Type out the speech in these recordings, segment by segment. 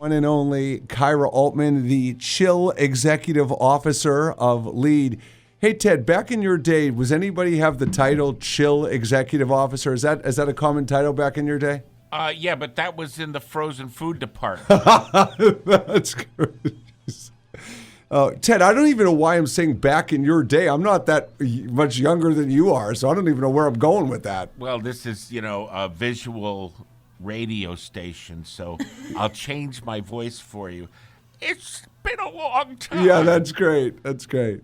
One and only Kyrah Altman, the Chill Executive Officer of LEAD. Hey, Ted, back in your day, was anybody have the title Chill Executive Officer? Is that a common title back in your day? Yeah, but that was in the frozen food department. That's good. Ted, I don't even know why I'm saying back in your day. I'm not that much younger than you are, so I don't even know where I'm going with that. Well, this is, a visual radio station, so I'll change my voice for you. It's been a long time. Yeah, that's great. That's great.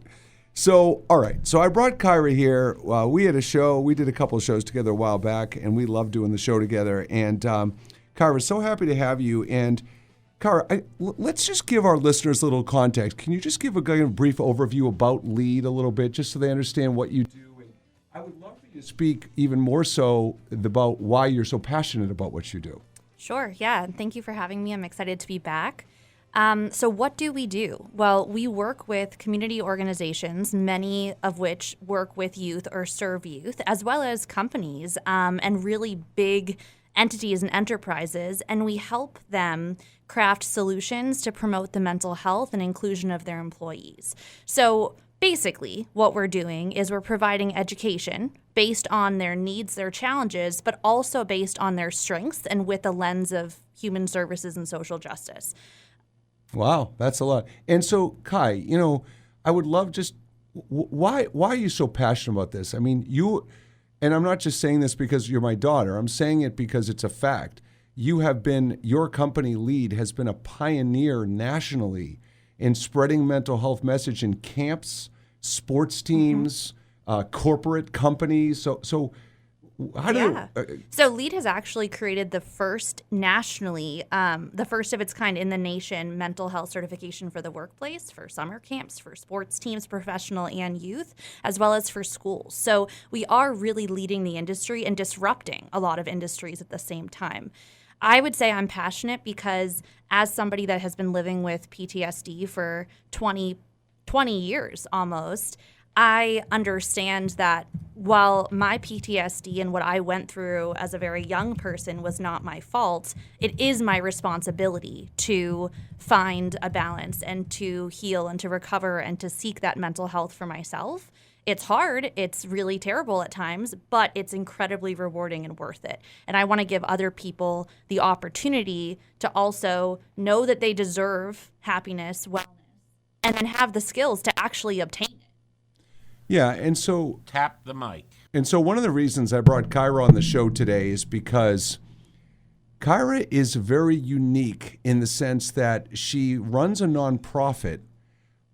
So, all right. So I brought Kyrah here. We had a show. We did a couple of shows together a while back, and we loved doing the show together. And Kyrah, so happy to have you. And Kyrah, let's just give our listeners a little context. Can you just give a brief overview about LEAD a little bit, just so they understand what you do? And I would love for you to speak even more so about why you're so passionate about what you do. Sure, yeah. Thank you for having me. I'm excited to be back. So what do we do? Well, we work with community organizations, many of which work with youth or serve youth, as well as companies and really big entities and enterprises, and we help them craft solutions to promote the mental health and inclusion of their employees. So basically, what we're doing is we're providing education based on their needs, their challenges, but also based on their strengths and with a lens of human services and social justice. Wow, that's a lot. And so, Kai, I would love just why are you so passionate about this? I mean, and I'm not just saying this because you're my daughter. I'm saying it because it's a fact. Your company LEAD has been a pioneer nationally in spreading mental health message in camps, sports teams, corporate companies. So LEAD has actually created the first nationally, the first of its kind in the nation, mental health certification for the workplace, for summer camps, for sports teams, professional and youth, as well as for schools. So we are really leading the industry and disrupting a lot of industries at the same time. I would say I'm passionate because as somebody that has been living with PTSD for 20 years almost, I understand that while my PTSD and what I went through as a very young person was not my fault, it is my responsibility to find a balance and to heal and to recover and to seek that mental health for myself. It's hard, it's really terrible at times, but it's incredibly rewarding and worth it. And I want to give other people the opportunity to also know that they deserve happiness, wellness, and then have the skills to actually obtain it. Yeah, and so tap the mic. And so one of the reasons I brought Kyrah on the show today is because Kyrah is very unique in the sense that she runs a nonprofit,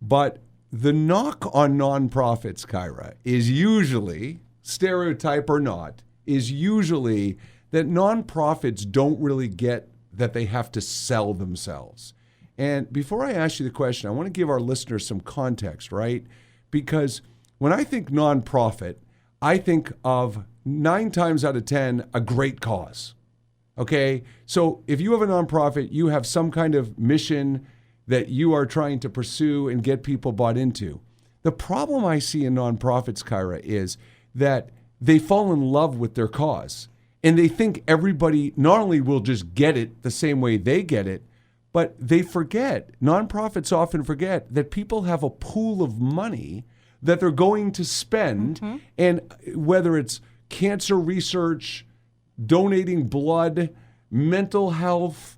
but the knock on nonprofits, Kyrah, is usually, stereotype or not, is usually that nonprofits don't really get that they have to sell themselves. And before I ask you the question, I want to give our listeners some context, right? Because when I think nonprofit, I think of 9 times out of 10, a great cause. Okay? So if you have a nonprofit, you have some kind of mission that you are trying to pursue and get people bought into. The problem I see in nonprofits, Kyrah, is that they fall in love with their cause. And they think everybody not only will just get it the same way they get it, but they forget, nonprofits often forget that people have a pool of money that they're going to spend, and whether it's cancer research, donating blood, mental health,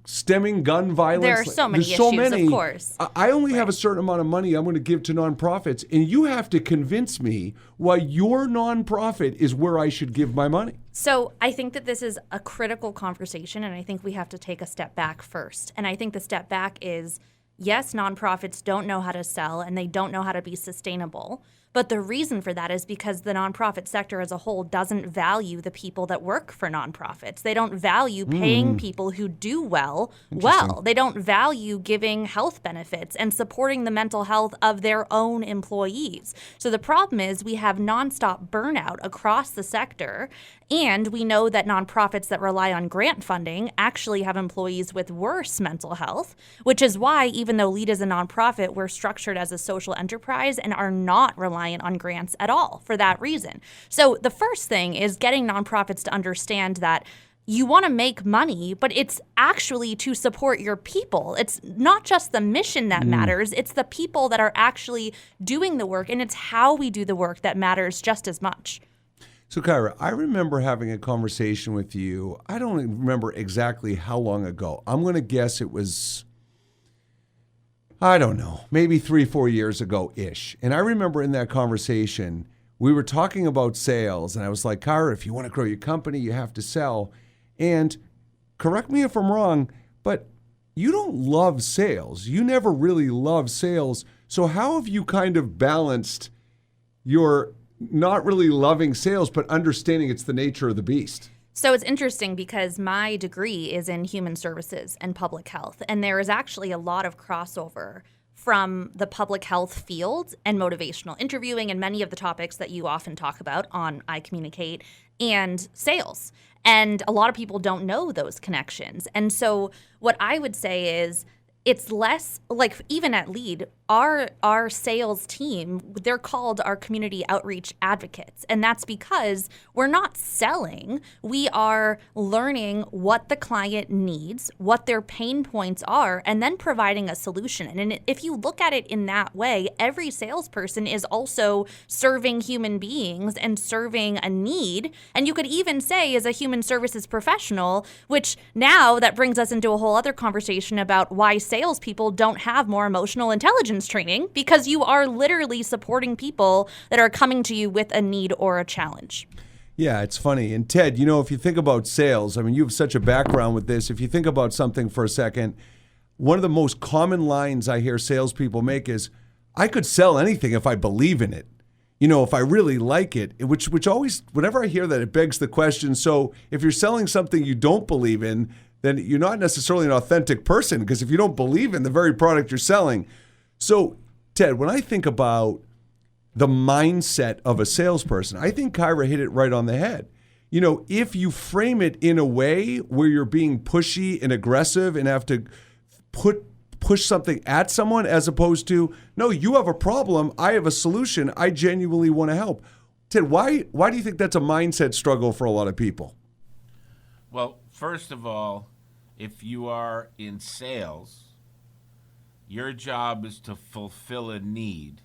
stemming gun violence. There are so many issues, of course. I only have a certain amount of money I'm going to give to nonprofits, and you have to convince me why your nonprofit is where I should give my money. So I think that this is a critical conversation, and I think we have to take a step back first. And I think the step back is, yes, nonprofits don't know how to sell, and they don't know how to be sustainable. But the reason for that is because the nonprofit sector as a whole doesn't value the people that work for nonprofits. They don't value paying people who do well. They don't value giving health benefits and supporting the mental health of their own employees. So the problem is we have nonstop burnout across the sector, and we know that nonprofits that rely on grant funding actually have employees with worse mental health, which is why even though LEAD is a nonprofit, we're structured as a social enterprise and are not reliant on grants at all for that reason. So the first thing is getting nonprofits to understand that you want to make money, but it's actually to support your people. It's not just the mission that matters. It's the people that are actually doing the work, and it's how we do the work that matters just as much. So, Kyrah, I remember having a conversation with you. I don't remember exactly how long ago. I'm going to guess it was, I don't know, maybe 3-4 years ago-ish. And I remember in that conversation, we were talking about sales, and I was like, Kyrah, if you want to grow your company, you have to sell. And correct me if I'm wrong, but you don't love sales. You never really loved sales. So how have you kind of balanced your not really loving sales, but understanding it's the nature of the beast? So it's interesting because my degree is in human services and public health, and there is actually a lot of crossover from the public health field and motivational interviewing and many of the topics that you often talk about on ICommunicate and sales. And a lot of people don't know those connections. And so what I would say is it's less like, even at LEAD, our sales team, they're called our community outreach advocates. And that's because we're not selling. We are learning what the client needs, what their pain points are, and then providing a solution. And if you look at it in that way, every salesperson is also serving human beings and serving a need. And you could even say, as a human services professional, which now that brings us into a whole other conversation about why salespeople don't have more emotional intelligence training, because you are literally supporting people that are coming to you with a need or a challenge. Yeah, it's funny. And Ted, if you think about sales, I mean, you have such a background with this. If you think about something for a second, one of the most common lines I hear salespeople make is, I could sell anything if I believe in it. If I really like it, which always, whenever I hear that, it begs the question, so if you're selling something you don't believe in, then you're not necessarily an authentic person, because if you don't believe in the very product you're selling. So, Ted, when I think about the mindset of a salesperson, I think Kyrah hit it right on the head. If you frame it in a way where you're being pushy and aggressive and have to push something at someone, as opposed to, no, you have a problem, I have a solution, I genuinely want to help. Ted, why do you think that's a mindset struggle for a lot of people? Well, first of all, if you are in sales, your job is to fulfill a need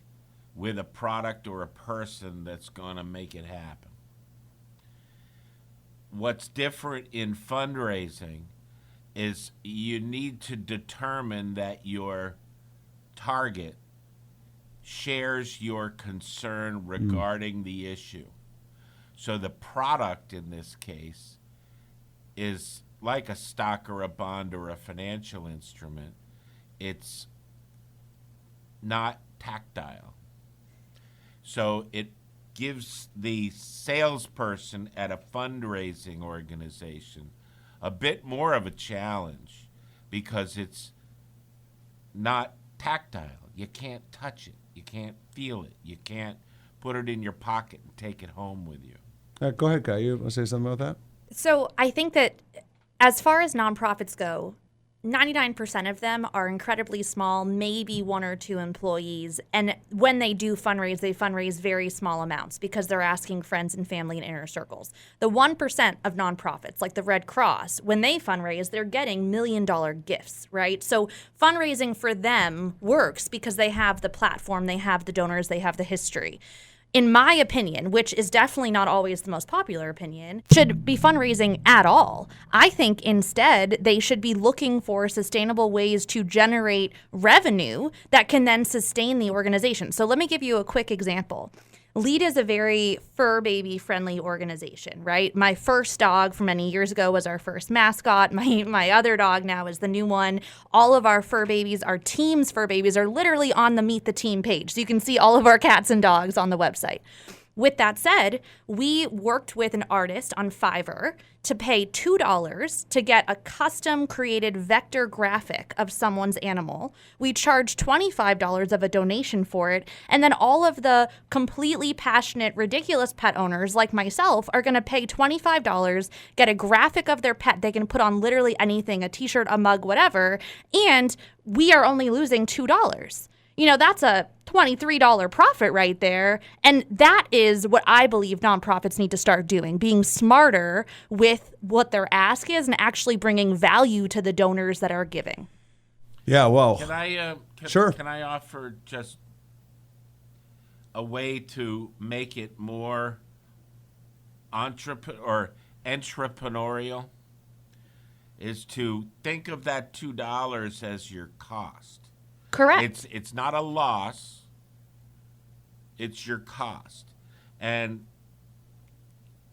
with a product or a person that's going to make it happen. What's different in fundraising is you need to determine that your target shares your concern regarding the issue. So the product in this case is like a stock or a bond or a financial instrument. It's not tactile. So it gives the salesperson at a fundraising organization a bit more of a challenge, because it's not tactile. You can't touch it. You can't feel it. You can't put it in your pocket and take it home with you. Go ahead, Guy. You want to say something about that? So I think that as far as nonprofits go, 99% of them are incredibly small, maybe 1 or 2 employees. And when they do fundraise, they fundraise very small amounts because they're asking friends and family and inner circles. The 1% of nonprofits, like the Red Cross, when they fundraise, they're getting $1 million gifts, right? So fundraising for them works because they have the platform, they have the donors, they have the history. In my opinion, which is definitely not always the most popular opinion, should be fundraising at all. I think instead they should be looking for sustainable ways to generate revenue that can then sustain the organization. So let me give you a quick example. LEAD is a very fur baby friendly organization, right? My first dog from many years ago was our first mascot. My other dog now is the new one. All of our fur babies, our team's fur babies, are literally on the Meet the Team page. So you can see all of our cats and dogs on the website. With that said, we worked with an artist on Fiverr to pay $2 to get a custom created vector graphic of someone's animal. We charged $25 of a donation for it. And then all of the completely passionate, ridiculous pet owners like myself are going to pay $25, get a graphic of their pet. They can put on literally anything, a t-shirt, a mug, whatever. And we are only losing $2. that's a $23 profit right there. And that is what I believe nonprofits need to start doing, being smarter with what their ask is and actually bringing value to the donors that are giving. Yeah, well, sure. Can I offer just a way to make it more entrepreneurial? Is to think of that $2 as your cost. Correct. It's not a loss. It's your cost. And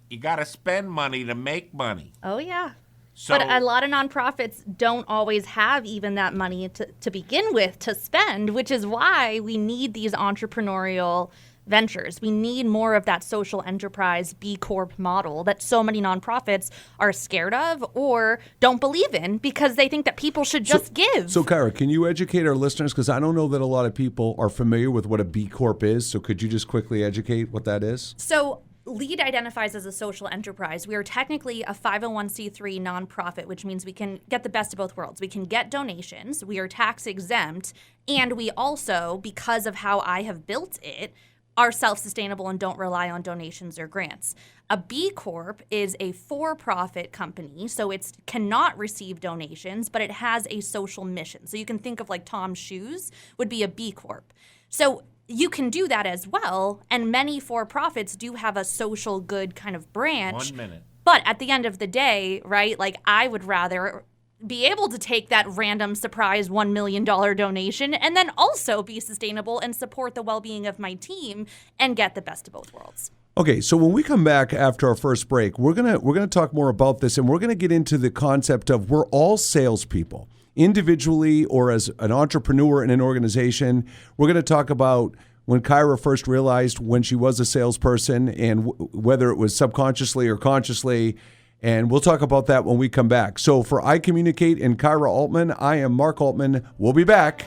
you got to spend money to make money. Oh, yeah. So, but a lot of nonprofits don't always have even that money to begin with to spend, which is why we need these entrepreneurial ventures. We need more of that social enterprise B Corp model that so many nonprofits are scared of or don't believe in because they think that people should just give. So, Kyrah, can you educate our listeners? Because I don't know that a lot of people are familiar with what a B Corp is. So could you just quickly educate what that is? So LEAD identifies as a social enterprise. We are technically a 501c3 nonprofit, which means we can get the best of both worlds. We can get donations, we are tax exempt, and we also, because of how I have built it, are self-sustainable and don't rely on donations or grants. A B Corp is a for-profit company, so it cannot receive donations, but it has a social mission. So you can think of like Tom's Shoes would be a B Corp. So you can do that as well, and many for-profits do have a social good kind of branch. 1 minute. But at the end of the day, right, like I would rather be able to take that random surprise $1 million donation and then also be sustainable and support the well-being of my team and get the best of both worlds. Okay, so when we come back after our first break, we're gonna talk more about this, and we're gonna get into the concept of we're all salespeople, individually or as an entrepreneur in an organization. We're gonna talk about when Kyrah first realized when she was a salesperson and whether it was subconsciously or consciously. And we'll talk about that when we come back. So for ICommunicate and Kyrah Altman, I am Mark Altman. We'll be back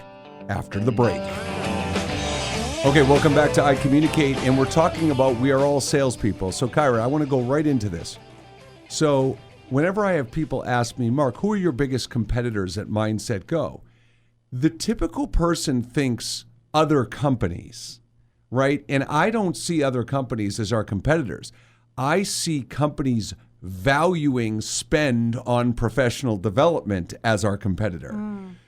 after the break. Okay, welcome back to ICommunicate, and we're talking about we are all salespeople. So Kyrah, I want to go right into this. So whenever I have people ask me, Mark, who are your biggest competitors at Mindset Go? The typical person thinks other companies, right? And I don't see other companies as our competitors. I see companies valuing spend on professional development as our competitor.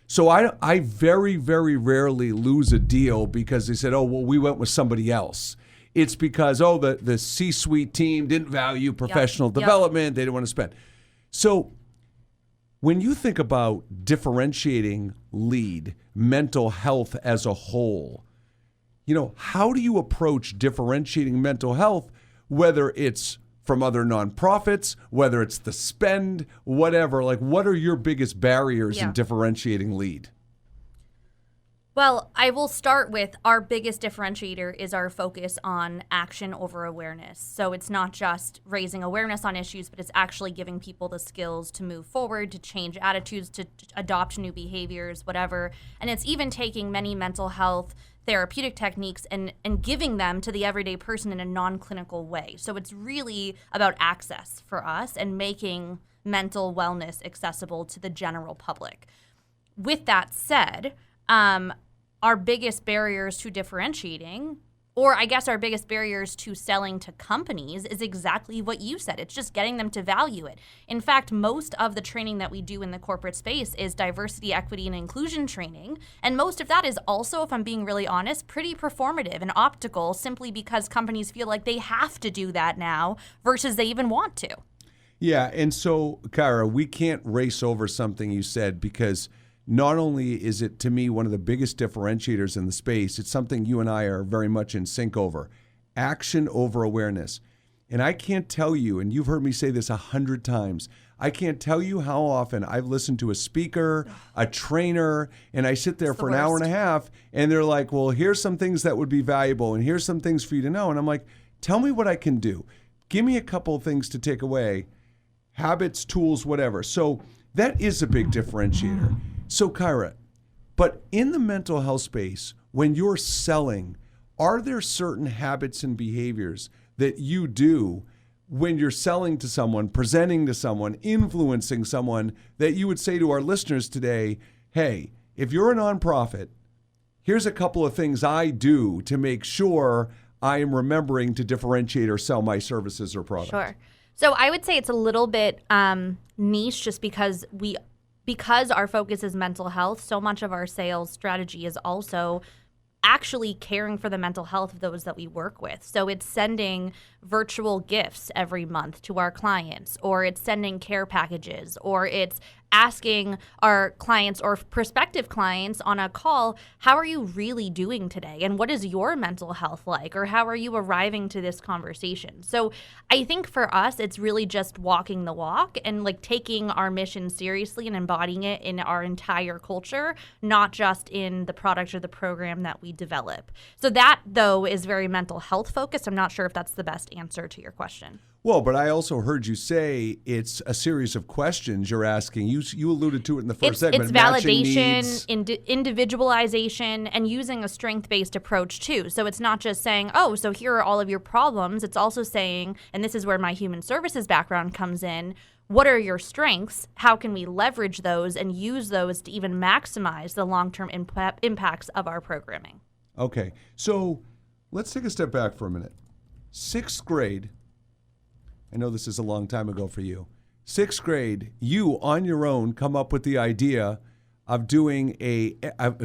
So I very, very rarely lose a deal because they said, oh, well, we went with somebody else. It's because, oh, the C-suite team didn't value professional development. They didn't want to spend. So when you think about differentiating LEAD, mental health as a whole, how do you approach differentiating mental health, whether it's from other nonprofits, whether it's the spend, whatever? Like, what are your biggest barriers in differentiating LEAD? Well, I will start with our biggest differentiator is our focus on action over awareness. So it's not just raising awareness on issues, but it's actually giving people the skills to move forward, to change attitudes, to adopt new behaviors, whatever. And it's even taking many mental health therapeutic techniques and giving them to the everyday person in a non-clinical way. So it's really about access for us and making mental wellness accessible to the general public. With that said, our biggest barriers to differentiating, or I guess our biggest barriers to selling to companies, is exactly what you said. It's just getting them to value it. In fact, most of the training that we do in the corporate space is diversity, equity, and inclusion training. And most of that is also, if I'm being really honest, pretty performative and optical, simply because companies feel like they have to do that now versus they even want to. Yeah, and so, Kyrah, we can't race over something you said because not only is it, to me, one of the biggest differentiators in the space, it's something you and I are very much in sync over. Action over awareness. And I can't tell you, and you've heard me say this 100 times, I can't tell you how often I've listened to a speaker, a trainer, and I sit there for an hour and a half, and they're like, well, here's some things that would be valuable, and here's some things for you to know. And I'm like, tell me what I can do. Give me a couple of things to take away, habits, tools, whatever. So that is a big differentiator. So, Kyrah, but in the mental health space, when you're selling, are there certain habits and behaviors that you do when you're selling to someone, presenting to someone, influencing someone, that you would say to our listeners today, hey, if you're a nonprofit, here's a couple of things I do to make sure I am remembering to differentiate or sell my services or products. Sure. So I would say it's a little bit niche just because our focus is mental health. So much of our sales strategy is also actually caring for the mental health of those that we work with. So it's sending virtual gifts every month to our clients, or it's sending care packages, or it's asking our clients or prospective clients on a call, how are you really doing today? And what is your mental health like? Or how are you arriving to this conversation? So I think for us, it's really just walking the walk and like taking our mission seriously and embodying it in our entire culture, not just in the product or the program that we develop. So that, though, is very mental health focused. I'm not sure if that's the best answer to your question. Well, but I also heard you say it's a series of questions you're asking. You alluded to it in the first segment. It's validation, individualization, and using a strength-based approach too. So it's not just saying, oh, so here are all of your problems. It's also saying, and this is where my human services background comes in, what are your strengths? How can we leverage those and use those to even maximize the long-term impacts of our programming? Okay, so let's take a step back for a minute. 6th grade, I know this is a long time ago for you. 6th grade, you on your own come up with the idea of doing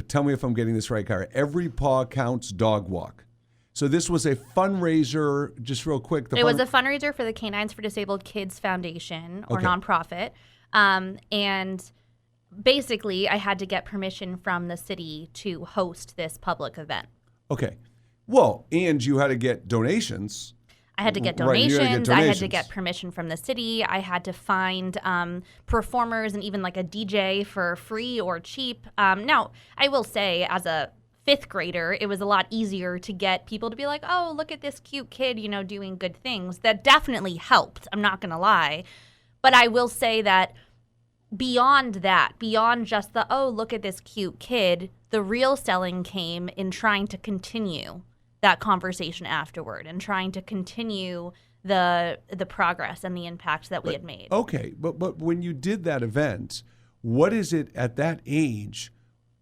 tell me if I'm getting this right, Kyrah, Every Paw Counts dog walk. So this was a fundraiser, just real quick. It was a fundraiser for the Canines for Disabled Kids Foundation, or nonprofit. And basically, I had to get permission from the city to host this public event. Okay. Well, and you had to get donations. I had to get donations. I had to get permission from the city. I had to find performers and even like a DJ for free or cheap. Now, I will say, as a 5th grader, it was a lot easier to get people to be like, oh, look at this cute kid, doing good things. That definitely helped. I'm not going to lie. But I will say that beyond just the, oh, look at this cute kid, the real selling came in trying to continue that conversation afterward and trying to continue the progress and the impact that we had made. Okay, but when you did that event, what is it at that age,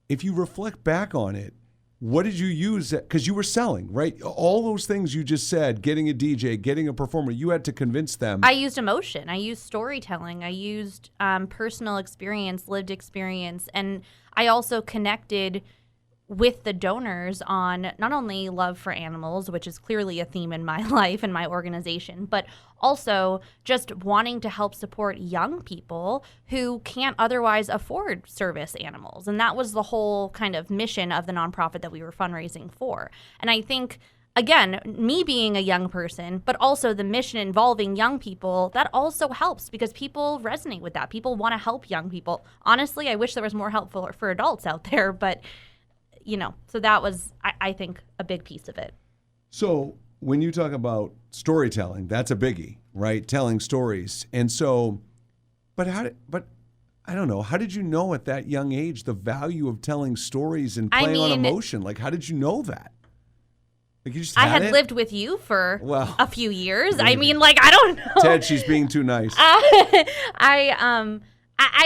if you reflect back on it, what did you use? Because you were selling, right? All those things you just said, getting a DJ, getting a performer, you had to convince them. I used emotion. I used storytelling. I used personal experience, lived experience. And I also connected with the donors on not only love for animals, which is clearly a theme in my life and my organization, but also just wanting to help support young people who can't otherwise afford service animals. And that was the whole kind of mission of the nonprofit that we were fundraising for. And I think, again, me being a young person, but also the mission involving young people, that also helps because people resonate with that. People want to help young people. Honestly, I wish there was more help for adults out there, but so that was, I think, a big piece of it. So when you talk about storytelling, that's a biggie, right? Telling stories. And so, but I don't know, how did you know at that young age the value of telling stories and playing on emotion? Like, how did you know that? Like, you just I had it? lived with you for a few years. Maybe. I mean, like, I don't know. Ted, she's being too nice. I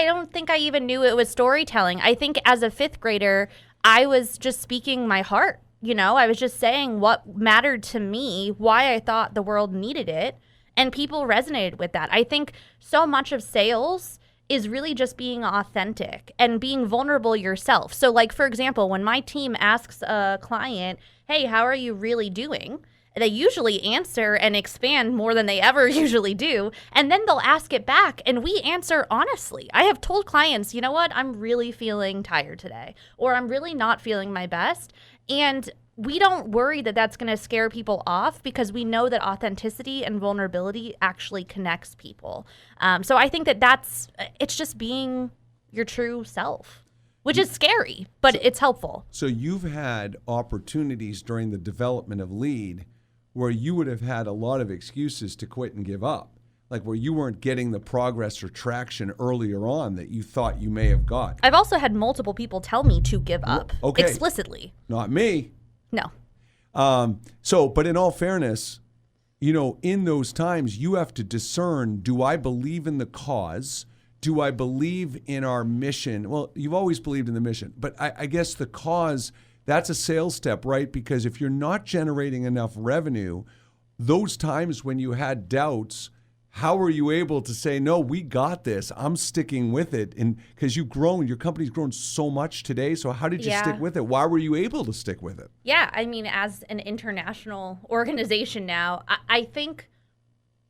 don't think I even knew it was storytelling. I think as a 5th grader, I was just speaking my heart. I was just saying what mattered to me, why I thought the world needed it, and people resonated with that. I think so much of sales is really just being authentic and being vulnerable yourself. So, like, for example, when my team asks a client, hey, how are you really doing? They usually answer and expand more than they ever usually do. And then they'll ask it back, and we answer honestly. I have told clients, you know what, I'm really feeling tired today, or I'm really not feeling my best. And we don't worry that that's going to scare people off because we know that authenticity and vulnerability actually connects people. So I think it's just being your true self, which is scary, but it's helpful. So you've had opportunities during the development of Lead where you would have had a lot of excuses to quit and give up, like where you weren't getting the progress or traction earlier on that you thought you may have got. I've also had multiple people tell me to give up explicitly. Not me. No. But in all fairness, in those times, you have to discern, do I believe in the cause? Do I believe in our mission? Well, you've always believed in the mission, but I guess the cause that's a sales step, right? Because if you're not generating enough revenue, those times when you had doubts, how are you able to say, no, we got this, I'm sticking with it? And because you've grown, your company's grown so much today. So how did you stick with it? Why were you able to stick with it? Yeah, I mean, as an international organization now, I think,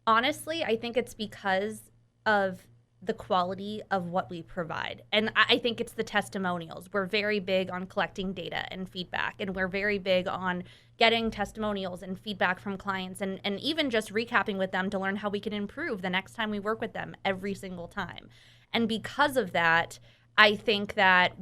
honestly, I think it's because of the quality of what we provide. And I think it's the testimonials. We're very big on collecting data and feedback, and we're very big on getting testimonials and feedback from clients, and even just recapping with them to learn how we can improve the next time we work with them every single time. And because of that, I think that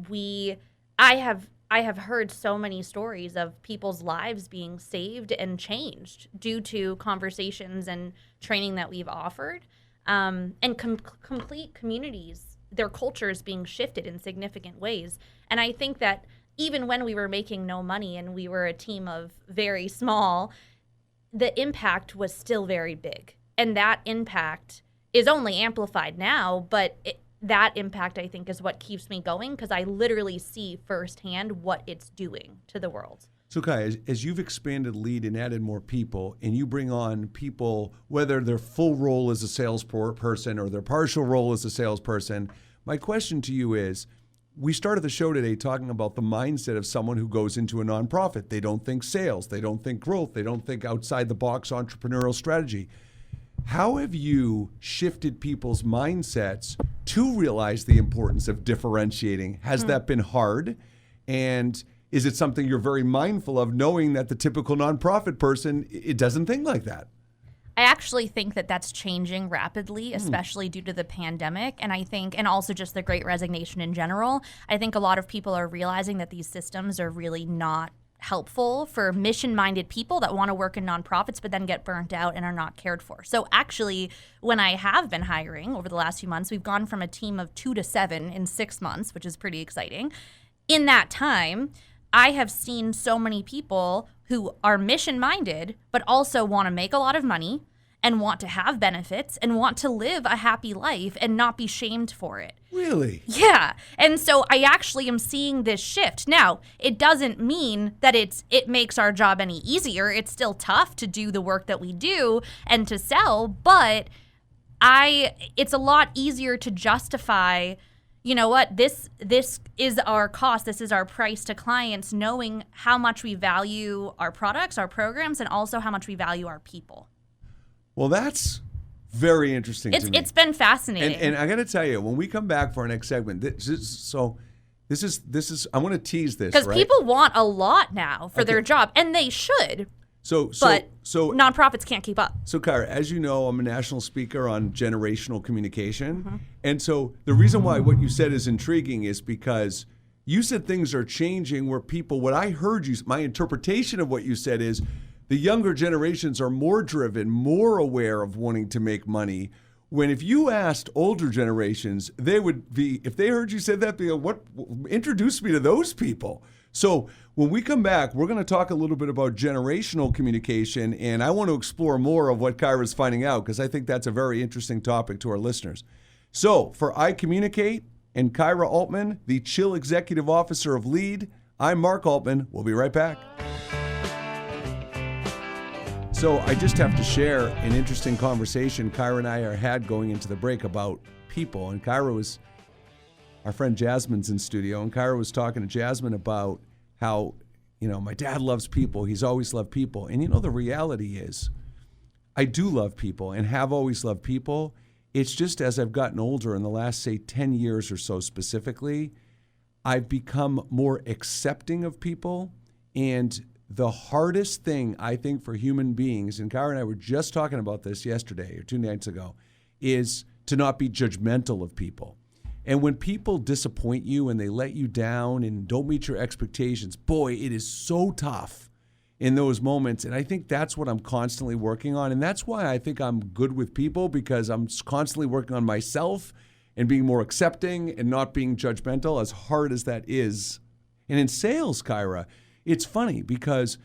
I have heard so many stories of people's lives being saved and changed due to conversations and training that we've offered. And complete communities, their cultures being shifted in significant ways. And I think that even when we were making no money and we were a team of very small, the impact was still very big. And that impact is only amplified now, but that impact, I think, is what keeps me going, because I literally see firsthand what it's doing to the world. So Kai, as you've expanded Lead and added more people, and you bring on people, whether their full role as a salesperson or their partial role as a salesperson, my question to you is, we started the show today talking about the mindset of someone who goes into a nonprofit. They don't think sales, they don't think growth, they don't think outside the box entrepreneurial strategy. How have you shifted people's mindsets to realize the importance of differentiating? Has that been hard? And is it something you're very mindful of, knowing that the typical nonprofit person, it doesn't think like that? I actually think that that's changing rapidly, especially due to the pandemic. And I think, and also just the Great Resignation in general, I think a lot of people are realizing that these systems are really not helpful for mission-minded people that want to work in nonprofits but then get burnt out and are not cared for. So actually, when I have been hiring over the last few months, we've gone from a team of 2 to 7 in 6 months, which is pretty exciting. In that time, I have seen so many people who are mission-minded but also want to make a lot of money and want to have benefits and want to live a happy life and not be shamed for it. Really? Yeah. And so I actually am seeing this shift. Now, it doesn't mean that it makes our job any easier. It's still tough to do the work that we do and to sell, but it's a lot easier to justify, you know what, this is our cost, this is our price to clients, knowing how much we value our products, our programs, and also how much we value our people. Well, that's very interesting to me. It's been fascinating. And I got to tell you, when we come back for our next segment, this is I want to tease this, because right? people want a lot now for their job, and they should. But nonprofits can't keep up. So, Kyrah, as you know, I'm a national speaker on generational communication. And so the reason why what you said is intriguing is because you said things are changing where people, what I heard you, my interpretation of what you said is the younger generations are more driven, more aware of wanting to make money. When if you asked older generations, they would be, if they heard you say that, they go, what, introduce me to those people. So when we come back, we're going to talk a little bit about generational communication, and I want to explore more of what Kyrah's finding out, because I think that's a very interesting topic to our listeners. So for ICommunicate and Kyrah Altman, the Chill Executive Officer of Lead, I'm Mark Altman. We'll be right back. So I just have to share an interesting conversation Kyrah and I had going into the break about people. And Kyrah was, our friend Jasmine's in studio, and Kyrah was talking to Jasmine about how, my dad loves people. He's always loved people. And the reality is, I do love people and have always loved people. It's just as I've gotten older in the last, say, 10 years or so specifically, I've become more accepting of people. And the hardest thing, I think, for human beings, and Kyrah and I were just talking about this yesterday or 2 nights ago, is to not be judgmental of people. And when people disappoint you and they let you down and don't meet your expectations, boy, it is so tough in those moments. And I think that's what I'm constantly working on. And that's why I think I'm good with people, because I'm constantly working on myself and being more accepting and not being judgmental, as hard as that is. And in sales, Kyrah, it's funny because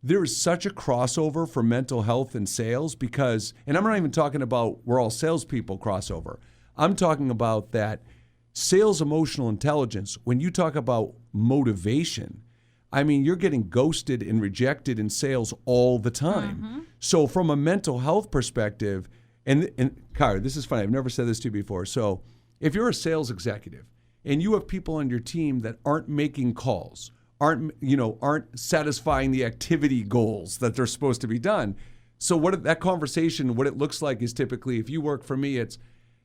there is such a crossover for mental health and sales because, and I'm not even talking about we're all salespeople crossover. I'm talking about that sales emotional intelligence. When you talk about motivation, I mean, you're getting ghosted and rejected in sales all the time. So from a mental health perspective, and Kyrah, this is funny. I've never said this to you before. So if you're a sales executive and you have people on your team that aren't making calls, aren't satisfying the activity goals that they're supposed to be done. So that conversation, what it looks like is typically, if you work for me, it's,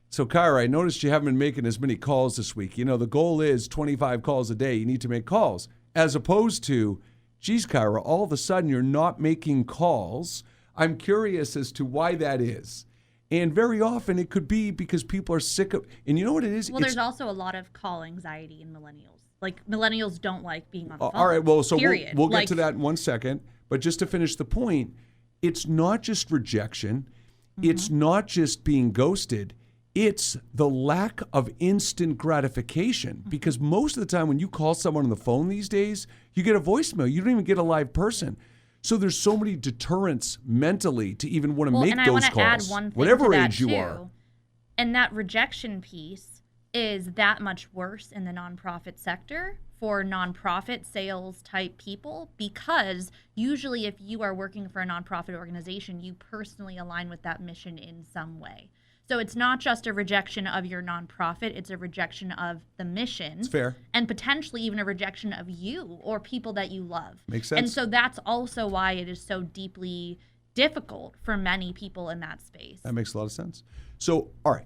so Kyrah, I noticed you haven't been making as many calls this week. The goal is 25 calls a day. You need to make calls. As opposed to, geez, Kyrah, all of a sudden you're not making calls. I'm curious as to why that is. And very often it could be because people are sick of, and you know what it is? Well, there's also a lot of call anxiety in millennials. Like, millennials don't like being on the phone. All right, well, so we'll get like, to that in 1 second. But just to finish the point, it's not just rejection. It's not just being ghosted. It's the lack of instant gratification. Because most of the time when you call someone on the phone these days, you get a voicemail. You don't even get a live person. So there's so many deterrents mentally to even want to make those calls. And I want to add one thing whatever to that age you are. And that rejection piece is that much worse in the nonprofit sector for nonprofit sales type people, because usually if you are working for a nonprofit organization, you personally align with that mission in some way. So it's not just a rejection of your nonprofit, it's a rejection of the mission. It's fair. And potentially even a rejection of you or people that you love. Makes sense. And so that's also why it is so deeply difficult for many people in that space. That makes a lot of sense. So, all right.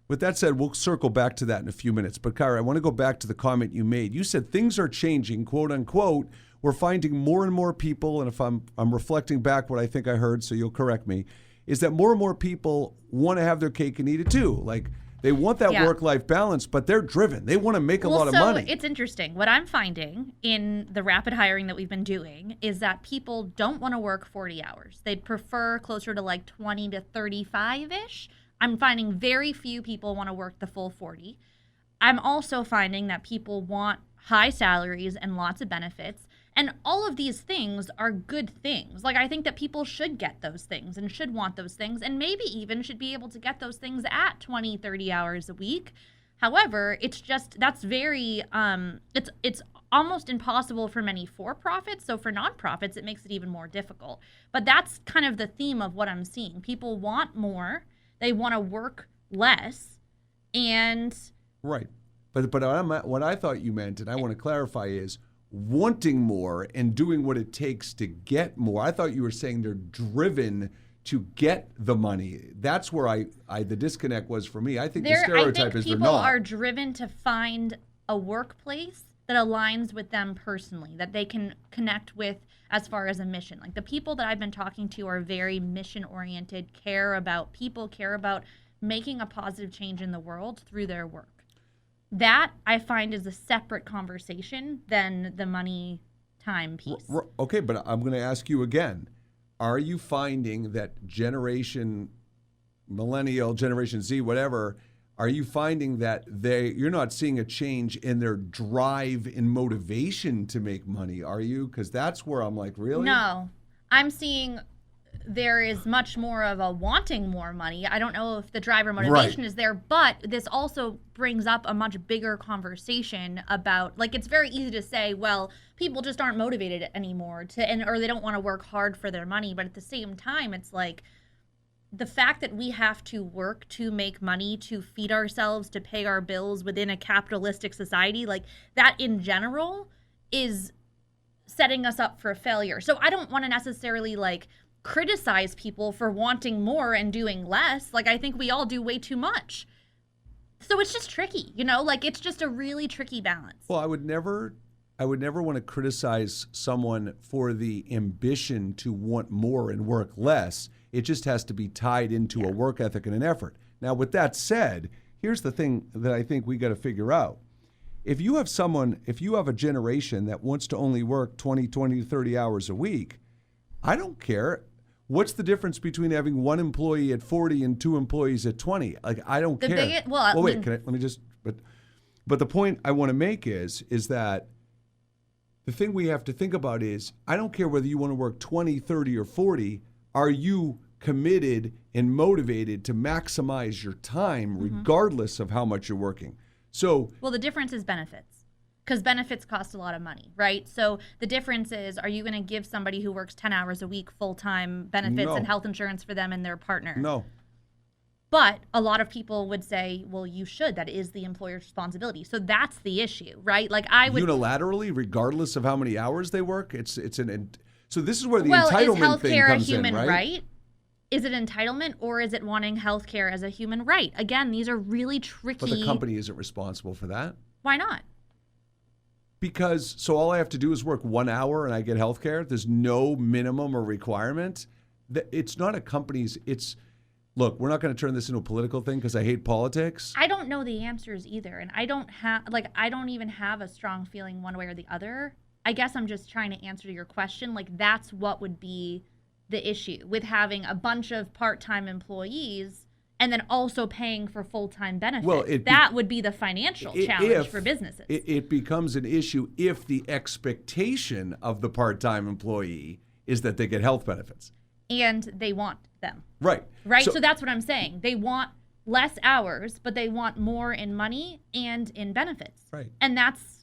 With that said, we'll circle back to that in a few minutes. But Kyrah, I want to go back to the comment you made. You said things are changing, quote unquote. We're finding more and more people, and if I'm reflecting back what I think I heard, so you'll correct me, is that more and more people want to have their cake and eat it too. Like, they want that work-life balance, but they're driven. They want to make a lot of money. So it's interesting. What I'm finding in the rapid hiring that we've been doing is that people don't want to work 40 hours. They'd prefer closer to like 20 to 35-ish. I'm finding very few people want to work the full 40. I'm also finding that people want high salaries and lots of benefits. And all of these things are good things. Like, I think that people should get those things and should want those things, and maybe even should be able to get those things at 20, 30 hours a week. However, it's just, that's very, it's almost impossible for many for-profits. So for nonprofits, it makes it even more difficult. But that's kind of the theme of what I'm seeing. People want more. They want to work less, and right. But what I thought you meant, and I want to clarify, is wanting more and doing what it takes to get more. I thought you were saying they're driven to get the money. That's where the disconnect was for me. I think the stereotype is they're not. People are driven to find a workplace that aligns with them personally, that they can connect with as far as a mission. Like, the people that I've been talking to are very mission-oriented, care about people, care about making a positive change in the world through their work. That, I find, is a separate conversation than the money time piece. Okay, but I'm going to ask you again. Are you finding that millennial, Generation Z, whatever, are you finding that you're not seeing a change in their drive and motivation to make money, are you? Because that's where I'm like, really? No. I'm seeing there is much more of a wanting more money. I don't know if the driver motivation is there, but this also brings up a much bigger conversation about, like, it's very easy to say, well, people just aren't motivated anymore or they don't want to work hard for their money. But at the same time, it's like, the fact that we have to work to make money, to feed ourselves, to pay our bills within a capitalistic society, like, that in general is setting us up for failure. So I don't want to necessarily, like, criticize people for wanting more and doing less. Like, I think we all do way too much. So it's just tricky, like, it's just a really tricky balance. Well, I would never want to criticize someone for the ambition to want more and work less. It just has to be tied into a work ethic and an effort. Now, with that said, here's the thing that I think we got to figure out. If you have a generation that wants to only work 20 to 30 hours a week, I don't care. What's the difference between having one employee at 40 and two employees at 20? Like, I don't care. But the point I want to make is that the thing we have to think about is, I don't care whether you want to work 20, 30, or 40. Are you committed and motivated to maximize your time regardless of how much you're working? So, well, the difference is benefits. because benefits cost a lot of money, right? So the difference is, are you going to give somebody who works 10 hours a week full-time benefits No. and health insurance for them and their partner? No. But a lot of people would say, well, you should. That is the employer's responsibility. So that's the issue, right? Like I would Unilaterally, regardless of how many hours they work, so this is where the well, is entitlement thing healthcare a comes human in, right? Is it entitlement, or is it wanting healthcare as a human right? Again, these are really tricky. But the company isn't responsible for that. Why not? Because so all I have to do is work 1 hour and I get health care. There's no minimum or requirement. It's not a company's, look, we're not going to turn this into a political thing because I hate politics. I don't know the answers either. And I don't even have a strong feeling one way or the other. I guess I'm just trying to answer your question. Like, that's what would be the issue with having a bunch of part-time employees and then also paying for full-time benefits. Well, that would be the financial challenge for businesses. It becomes an issue if the expectation of the part-time employee is that they get health benefits. And they want them. Right. Right? So that's what I'm saying. They want less hours, but they want more in money and in benefits. Right. And that's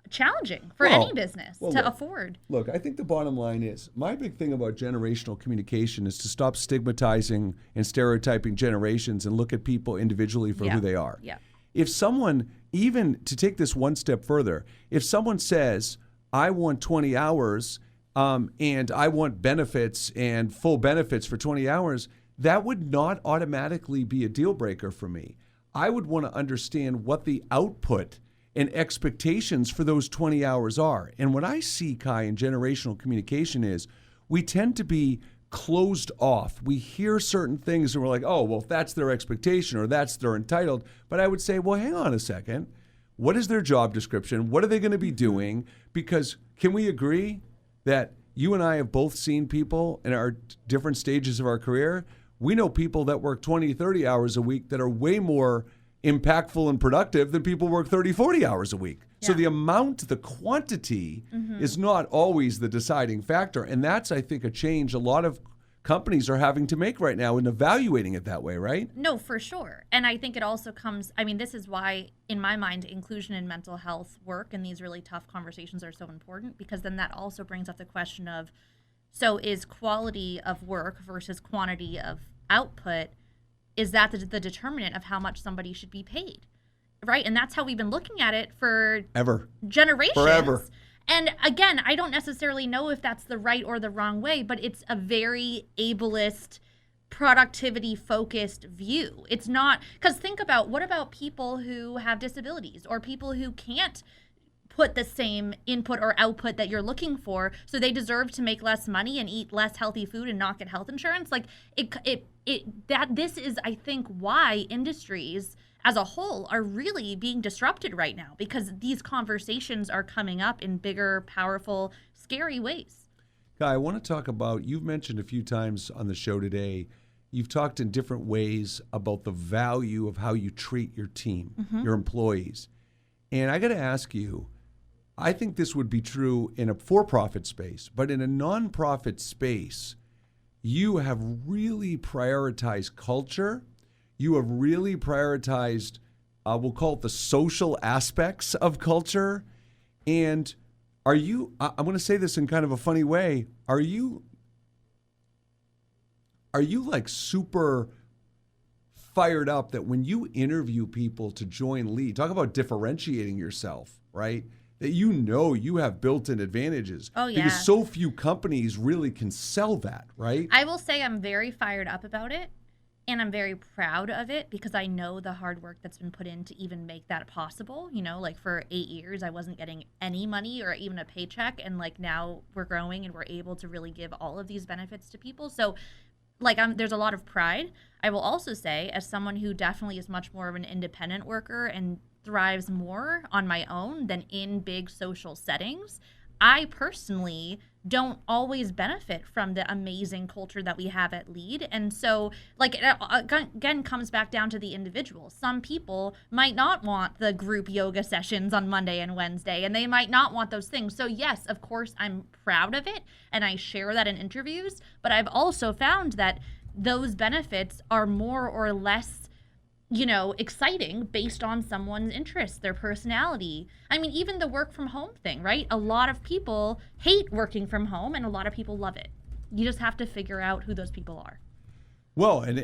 challenging for any business to afford. Look, I think the bottom line is, my big thing about generational communication is to stop stigmatizing and stereotyping generations and look at people individually for who they are. Yeah. If someone, even to take this one step further, if someone says, I want 20 hours and I want benefits and full benefits for 20 hours, that would not automatically be a deal breaker for me. I would want to understand what the output and expectations for those 20 hours are. And what I see, Kai, in generational communication is we tend to be closed off. We hear certain things and we're like, oh, well, if that's their expectation or they're entitled. But I would say, well, hang on a second. What is their job description? What are they going to be doing? Because can we agree that you and I have both seen people in our different stages of our career? We know people that work 20, 30 hours a week that are way more impactful and productive than people work 30, 40 hours a week. Yeah. So the amount, the quantity is not always the deciding factor. And that's, I think, a change a lot of companies are having to make right now in evaluating it that way, right? No, for sure. And I think it also comes, I mean, this is why, in my mind, inclusion in mental health work and these really tough conversations are so important, because then that also brings up the question of, so is quality of work versus quantity of output, is that the determinant of how much somebody should be paid, right? And that's how we've been looking at it for generations. Forever. And again, I don't necessarily know if that's the right or the wrong way, but it's a very ableist, productivity-focused view. It's not, because think about, what about people who have disabilities or people who can't put the same input or output that you're looking for, so they deserve to make less money and eat less healthy food and not get health insurance? Like this is, I think, why industries as a whole are really being disrupted right now, because these conversations are coming up in bigger, powerful, scary ways. Guy, I want to talk about, you've mentioned a few times on the show today, you've talked in different ways about the value of how you treat your team, your employees. And I got to ask you, I think this would be true in a for-profit space, but in a nonprofit space, you have really prioritized culture. You have really prioritized, we'll call it the social aspects of culture. And are you, I'm going to say this in kind of a funny way, are you like super fired up that when you interview people to join Lead, talk about differentiating yourself, right? That you have built-in advantages. Oh, yeah. Because so few companies really can sell that, right? I will say I'm very fired up about it, and I'm very proud of it, because I know the hard work that's been put in to even make that possible. You know, like for 8 years, I wasn't getting any money or even a paycheck, and like now we're growing and we're able to really give all of these benefits to people. So like there's a lot of pride. I will also say, as someone who definitely is much more of an independent worker and thrives more on my own than in big social settings, I personally don't always benefit from the amazing culture that we have at Lead. And so, like, it again comes back down to the individual. Some people might not want the group yoga sessions on Monday and Wednesday, and they might not want those things. So yes, of course, I'm proud of it, and I share that in interviews, but I've also found that those benefits are more or less exciting based on someone's interests, their personality. I mean, even the work from home thing, right? A lot of people hate working from home and a lot of people love it. You just have to figure out who those people are. Well, and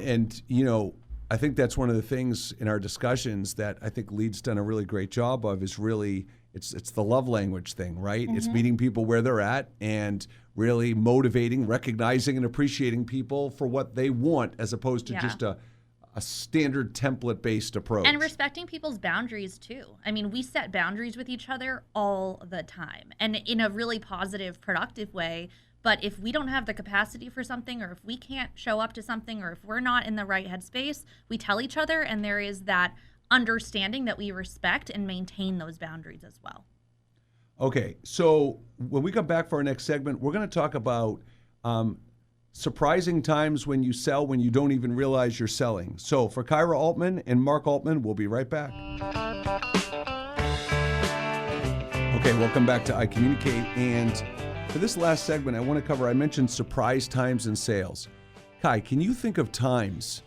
I think that's one of the things in our discussions that I think Lead's done a really great job of is really it's the love language thing, right? It's meeting people where they're at and really motivating, recognizing and appreciating people for what they want as opposed to just a standard template-based approach. And respecting people's boundaries too. I mean, we set boundaries with each other all the time and in a really positive, productive way. But if we don't have the capacity for something, or if we can't show up to something, or if we're not in the right headspace, we tell each other, and there is that understanding that we respect and maintain those boundaries as well. Okay, so when we come back for our next segment, we're going to talk about surprising times when you sell when you don't even realize you're selling. So for Kyrah Altman and Mark Altman, we'll be right back. Okay, welcome back to ICommunicate. And for this last segment, I want to cover, I mentioned surprise times in sales. Kai, can you think of times,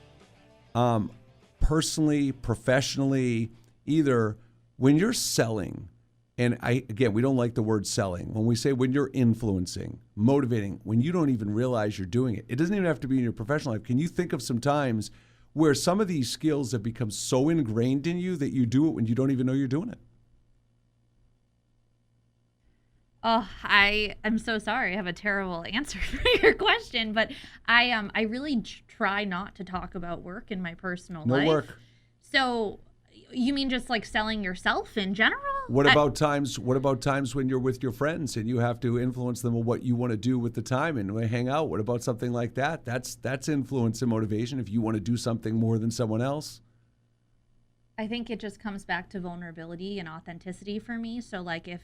personally, professionally, either when you're selling, and again, we don't like the word selling. When we say when you're influencing, motivating, when you don't even realize you're doing it, it doesn't even have to be in your professional life. Can you think of some times where some of these skills have become so ingrained in you that you do it when you don't even know you're doing it? Oh, I'm so sorry. I have a terrible answer for your question, but I really try not to talk about work in my personal life. No work. So you mean just like selling yourself in general? What about times when you're with your friends and you have to influence them on what you want to do with the time and hang out? What about something like that? That's influence and motivation if you want to do something more than someone else. I think it just comes back to vulnerability and authenticity for me. So like if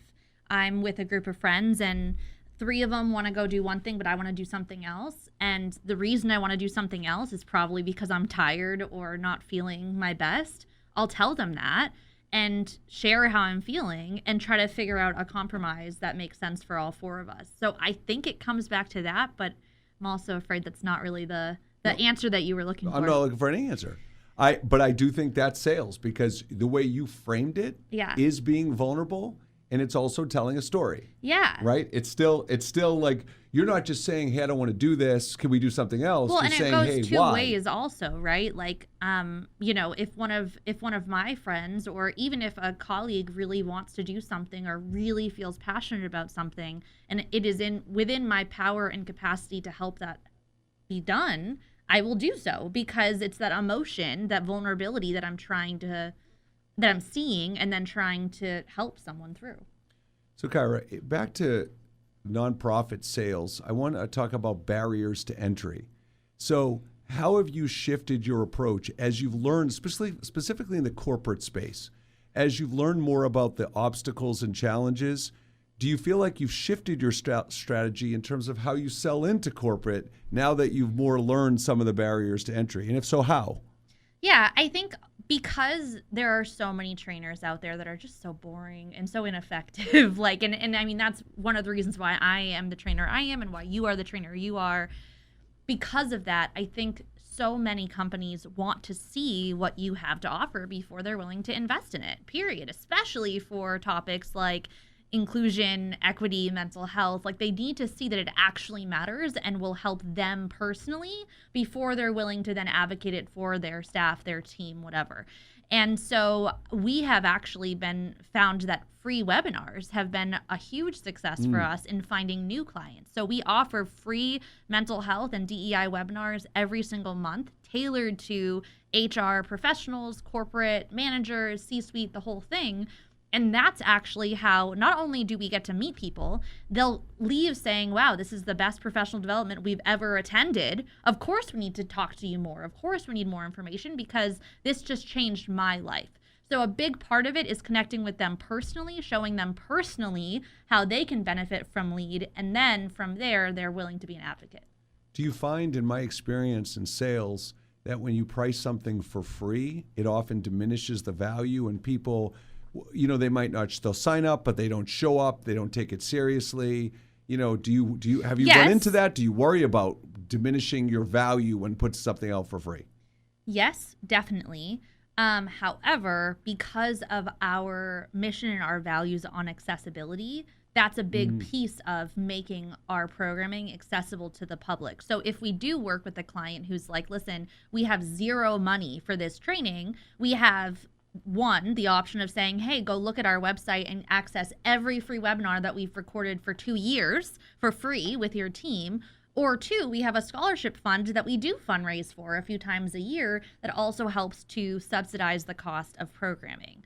I'm with a group of friends and 3 of them want to go do one thing, but I want to do something else. And the reason I want to do something else is probably because I'm tired or not feeling my best. I'll tell them that and share how I'm feeling and try to figure out a compromise that makes sense for all 4 of us. So I think it comes back to that, but I'm also afraid that's not really the answer that you were looking for. I'm not looking for any answer. But I do think that's sales because the way you framed it is being vulnerable. And it's also telling a story. Yeah. Right? It's still like you're not just saying, "Hey, I don't want to do this. Can we do something else?" Well, you're and saying, it goes "Hey, two why?" ways also, right? Like if one of my friends or even if a colleague really wants to do something or really feels passionate about something and it is within my power and capacity to help that be done, I will do so because it's that emotion, that vulnerability that I'm seeing and then trying to help someone through. So, Kyrah, back to nonprofit sales, I want to talk about barriers to entry. So, how have you shifted your approach as you've learned, specifically in the corporate space, as you've learned more about the obstacles and challenges? Do you feel like you've shifted your strategy in terms of how you sell into corporate now that you've more learned some of the barriers to entry? And if so, how? Yeah, I think because there are so many trainers out there that are just so boring and so ineffective, and I mean, that's one of the reasons why I am the trainer I am and why you are the trainer you are. Because of that, I think so many companies want to see what you have to offer before they're willing to invest in it, period, especially for topics like inclusion, equity, mental health. Like they need to see that it actually matters and will help them personally before they're willing to then advocate it for their staff, their team, whatever. And so we have actually found that free webinars have been a huge success for us in finding new clients. So we offer free mental health and DEI webinars every single month, tailored to HR professionals, corporate managers, C-suite, the whole thing. And that's actually how not only do we get to meet people, they'll leave saying, wow, this is the best professional development we've ever attended. Of course we need to talk to you more. Of course we need more information because this just changed my life. So a big part of it is connecting with them personally, showing them personally how they can benefit from Lead. And then from there, they're willing to be an advocate. Do you find, in my experience in sales, that when you price something for free, it often diminishes the value and people, they might not, they'll sign up, but they don't show up. They don't take it seriously. Have you run into that? Do you worry about diminishing your value when putting something out for free? Yes, definitely. However, because of our mission and our values on accessibility, that's a big piece of making our programming accessible to the public. So if we do work with a client who's like, listen, we have zero money for this training, we have the option of saying, hey, go look at our website and access every free webinar that we've recorded for 2 years for free with your team. Or 2, we have a scholarship fund that we do fundraise for a few times a year that also helps to subsidize the cost of programming.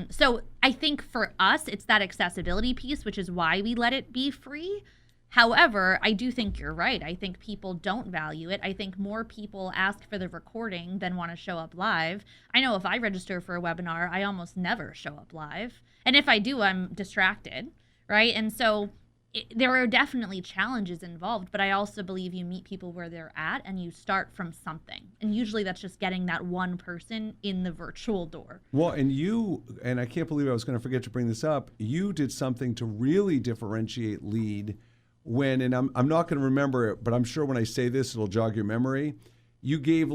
So I think for us, it's that accessibility piece, which is why we let it be free. However, I do think you're right. I think people don't value it. I think more people ask for the recording than want to show up live. I know if I register for a webinar, I almost never show up live. And if I do, I'm distracted, right? And so there are definitely challenges involved, but I also believe you meet people where they're at and you start from something. And usually that's just getting that one person in the virtual door. Well, and I can't believe I was going to forget to bring this up, you did something to really differentiate Lead when, and I'm not going to remember it, but I'm sure when I say this, it'll jog your memory. You gave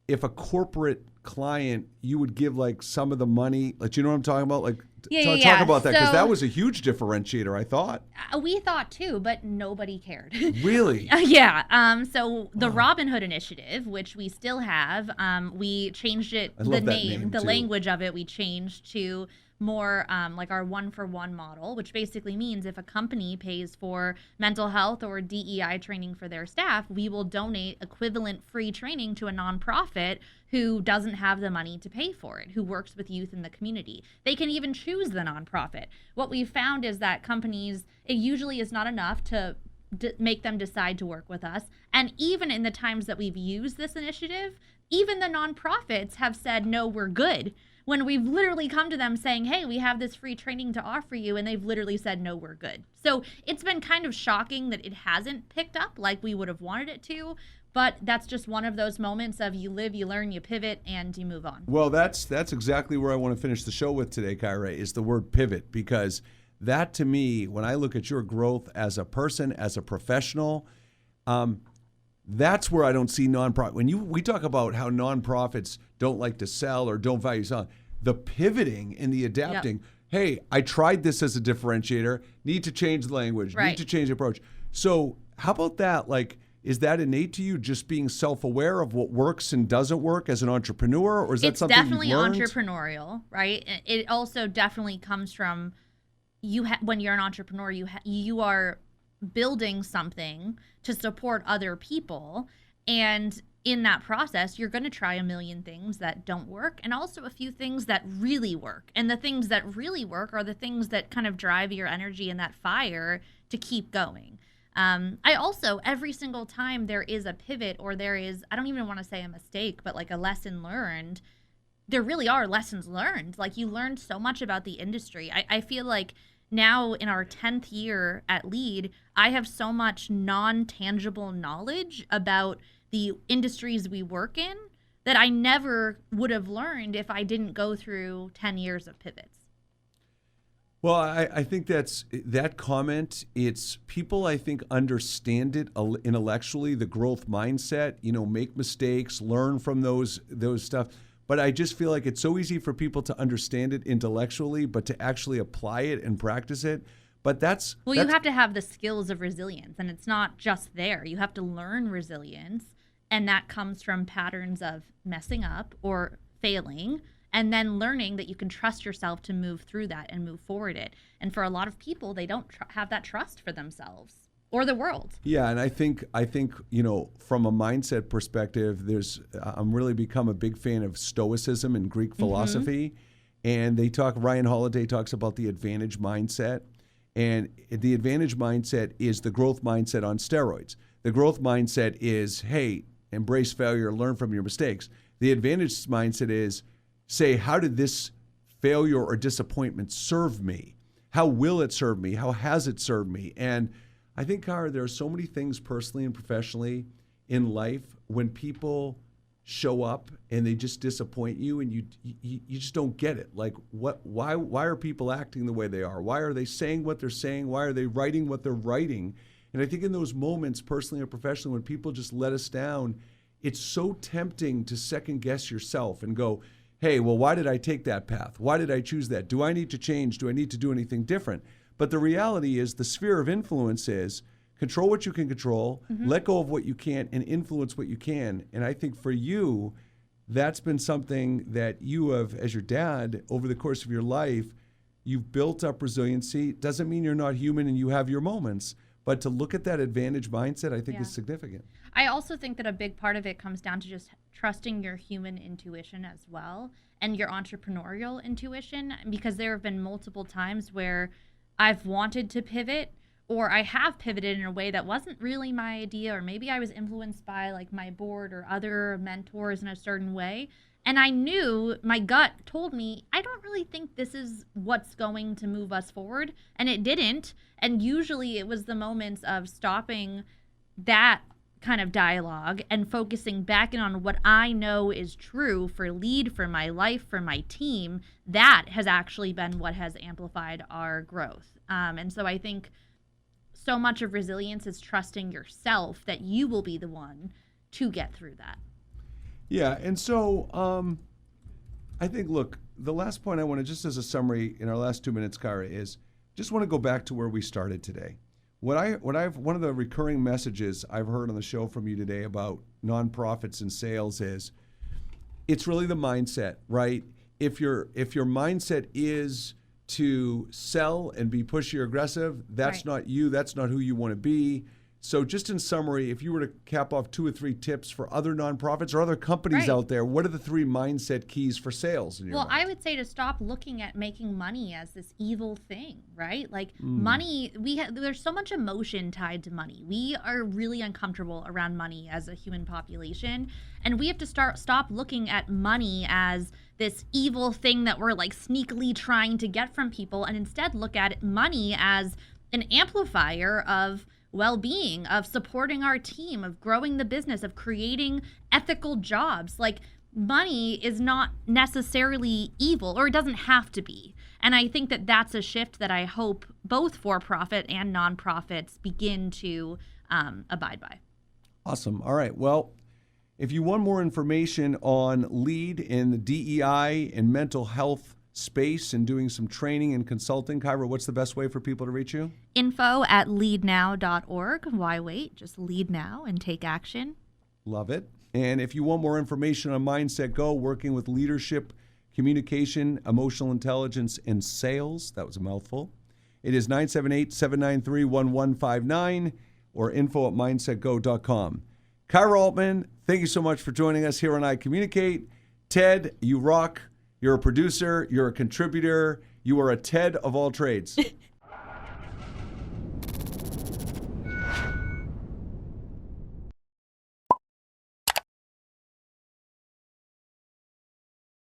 if a corporate client, you would give some of the money, you know what I'm talking about? Talk about that, because that was a huge differentiator, I thought. We thought too, but nobody cared. Really? Yeah. So the Robin Hood Initiative, which we still have, we changed it, the name, the language of it, we changed to more like our 1-for-1 model, which basically means if a company pays for mental health or DEI training for their staff, we will donate equivalent free training to a nonprofit who doesn't have the money to pay for it, who works with youth in the community. They can even choose the nonprofit. What we've found is that companies, it usually is not enough to make them decide to work with us. And even in the times that we've used this initiative, even the nonprofits have said, no, we're good. When we've literally come to them saying, hey, we have this free training to offer you, and they've literally said, no, we're good. So it's been kind of shocking that it hasn't picked up like we would have wanted it to, but that's just one of those moments of you live, you learn, you pivot, and you move on. Well, that's exactly where I want to finish the show with today, Kyrah, is the word pivot, because that to me, when I look at your growth as a person, as a professional, that's where I don't see nonprofit. We talk about how nonprofits don't like to sell or don't value selling, the pivoting and the adapting. Yep. Hey, I tried this as a differentiator. Need to change the language. Right. Need to change the approach. So how about that? Is that innate to you, just being self-aware of what works and doesn't work as an entrepreneur, or is that something you've learned? It's definitely entrepreneurial, right? It also definitely comes from when you're an entrepreneur, you are building something to support other people, and in that process you're going to try a million things that don't work and also a few things that really work, and the things that really work are the things that kind of drive your energy and that fire to keep going. I also, every single time there is a pivot or there is, I don't even want to say a mistake, but a lesson learned, there really are lessons learned. You learned so much about the industry. I feel like now in our 10th year at Lead, I have so much non-tangible knowledge about the industries we work in that I never would have learned if I didn't go through 10 years of pivots. Well, I think that comment, it's people, I think, understand it intellectually, the growth mindset, make mistakes, learn from those stuff. But I just feel like it's so easy for people to understand it intellectually, but to actually apply it and practice it. But you have to have the skills of resilience, and it's not just there. You have to learn resilience, and that comes from patterns of messing up or failing, and then learning that you can trust yourself to move through that and move forward it. And for a lot of people, they don't have that trust for themselves or the world. Yeah, and I think from a mindset perspective, I'm really become a big fan of Stoicism and Greek philosophy, and Ryan Holiday talks about the advantage mindset, and the advantage mindset is the growth mindset on steroids. The growth mindset is, hey, embrace failure, learn from your mistakes. The advantage mindset is, say, how did this failure or disappointment serve me? How will it serve me? How has it served me? And I think, Kyrah, there are so many things personally and professionally in life when people show up and they just disappoint you and you just don't get it. Why are people acting the way they are? Why are they saying what they're saying? Why are they writing what they're writing? And I think in those moments, personally or professionally, when people just let us down, it's so tempting to second guess yourself and go, hey, well, why did I take that path? Why did I choose that? Do I need to change? Do I need to do anything different? But the reality is the sphere of influence is control what you can control, let go of what you can't, and influence what you can. And I think for you, that's been something that you have, as your dad, over the course of your life, you've built up resiliency. Doesn't mean you're not human and you have your moments, but to look at that advantage mindset, I think is significant. I also think that a big part of it comes down to just trusting your human intuition as well and your entrepreneurial intuition, because there have been multiple times where I've wanted to pivot, or I have pivoted in a way that wasn't really my idea, or maybe I was influenced by like my board or other mentors in a certain way. And I knew, my gut told me, I don't really think this is what's going to move us forward. And it didn't. And usually it was the moments of stopping that kind of dialogue and focusing back in on what I know is true for Lead, for my life, for my team. That has actually been what has amplified our growth. And so I think so much of resilience is trusting yourself that you will be the one to get through that. Yeah, and so I think, look, the last point I want to, just as a summary in our last 2 minutes, Kyrah, is just want to go back to where we started today. One of the recurring messages I've heard on the show from you today about nonprofits and sales is it's really the mindset, right? If your mindset is to sell and be pushy or aggressive, that's not you, that's not who you want to be. So just in summary, if you were to cap off 2 or 3 tips for other nonprofits or other companies out there, what are the 3 mindset keys for sales in your mind? I would say to stop looking at making money as this evil thing, right? Like money, there's so much emotion tied to money. We are really uncomfortable around money as a human population, and we have to stop looking at money as this evil thing that we're like sneakily trying to get from people, and instead look at money as an amplifier of well-being, of supporting our team, of growing the business, of creating ethical jobs. Like, money is not necessarily evil, or it doesn't have to be. And I think that that's a shift that I hope both for-profit and nonprofits begin to abide by. Awesome. All right. Well, if you want more information on Lead in the DEI and mental health space and doing some training and consulting, Kyrah, what's the best way for people to reach you? info@leadnow.org. Why wait? Just lead now and take action. Love it. And if you want more information on Mindset Go, working with leadership, communication, emotional intelligence, and sales, that was a mouthful, it is 978-793-1159 or info@mindsetgo.com. Kyrah Altman, thank you so much for joining us here on ICommunicate. Ted, you rock. You're a producer. You're a contributor. You are a Ted of all trades.